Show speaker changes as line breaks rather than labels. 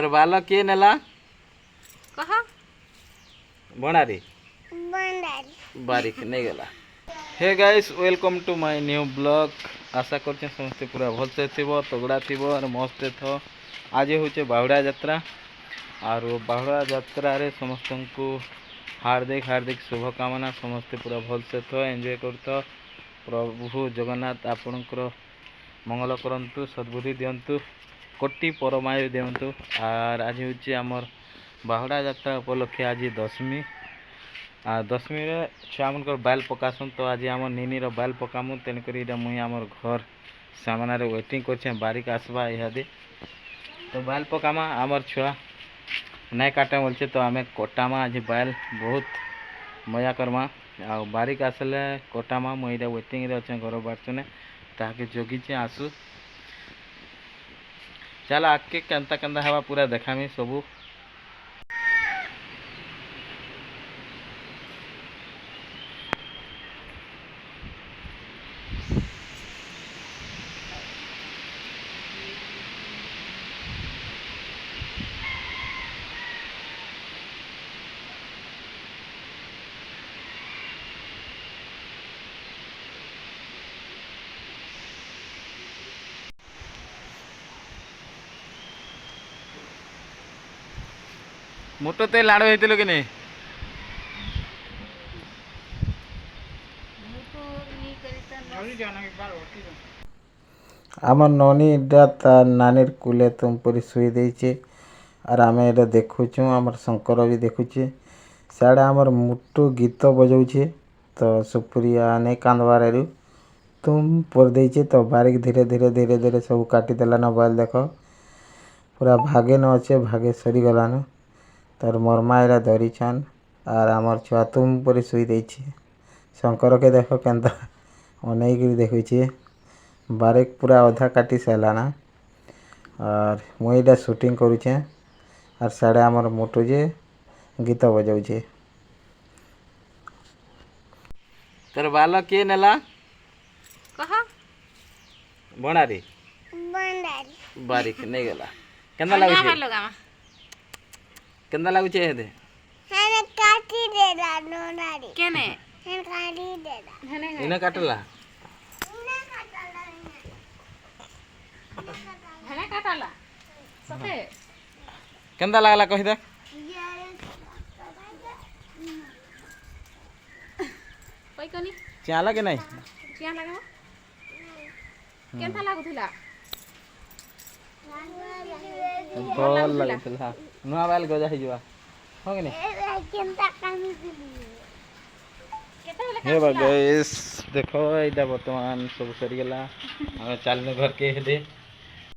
तोर बाल किए नेला
कह
भणारी बारिक नहीं गला। Hey guys welcome to my new blog. आशा करछे समस्ते पूरा भलसे थिबो तगड़ा थिबो और मस्त थो। आज होचे बाहुड़ा यात्रा और बाहुड़ा यात्रा रे समस्त को हार्दिक हार्दिक शुभकामना। समस्ते पूरा भलसे थो एंजॉय करथो। प्रभु जगन्नाथ आपणकर मंगल करंतु सद्बुद्धि दियंतु कोटि परमायु दियंतु। और आज होचे आमर बाहुड़ा यात्रा उपलक्षे आज दशमी दशमी रे छुआ मनकर बाल पकासन। तो आज आम निनी बाल पकामु तेणुक मुई आमर घर सामने वेटिंग कर बारिक आसवा इहादे। तो बाल पकामा आमर छुआ नहीं काटे बोलছে तो आम कटामा आज बाल बहुत मजा करमा। आ बारिक आसले कटामा मुई वेटिंग रे अच्छे घर बारचने ताके जगिचे आसु। चल आके केन्ता केन्ता हवा पूरा देखामी सबू। मोटो ते लाड़ होइतिलो कि नहीं आम ननी तार नानीर कूले तुम परी शुई देचे और आम ये देखुचु। आमर शंकर भी देखुचे साड़े आमर मुटु गीत बजाऊे। तो सुप्रिया नहीं कांदबार तुम पर देचे। तो बारिक धीरे धीरे धीरे धीरे सब काटिदेला न बाल देख पूरा भागे न अच्छे भागे सरी गलान। तार मरमा एरा धरीछन और आमर छुआ तुम परी शुई देचे। शंकर के देख केन्ता अनेक देखुचे बारिक पूरा अधा काटी साराना और मुईटा शूटिंग करुचे और साड़े आमर मोटू जे गीत बजाऊे। तोर बाल किए नेला
कह
भणारी बारिक नहीं गला केन्ता लागुचे केन्ता लागुचे हेदे
हने काटी देला नोनारी
केने
हने काटी देला
हने
इने काटला
हने काटाला सते
केन्ता लागला कहि दे
कोई कनी
चाला के नहीं
चिया लागो केनथा लागुथिला
भल लागुथिला नुआ बाल गजा हे जुआ हो कि नहीं
केनता कामी दिली
हे गाइस देखो एटा वर्तमान सब सरी गेला हम चलने घर के हेदे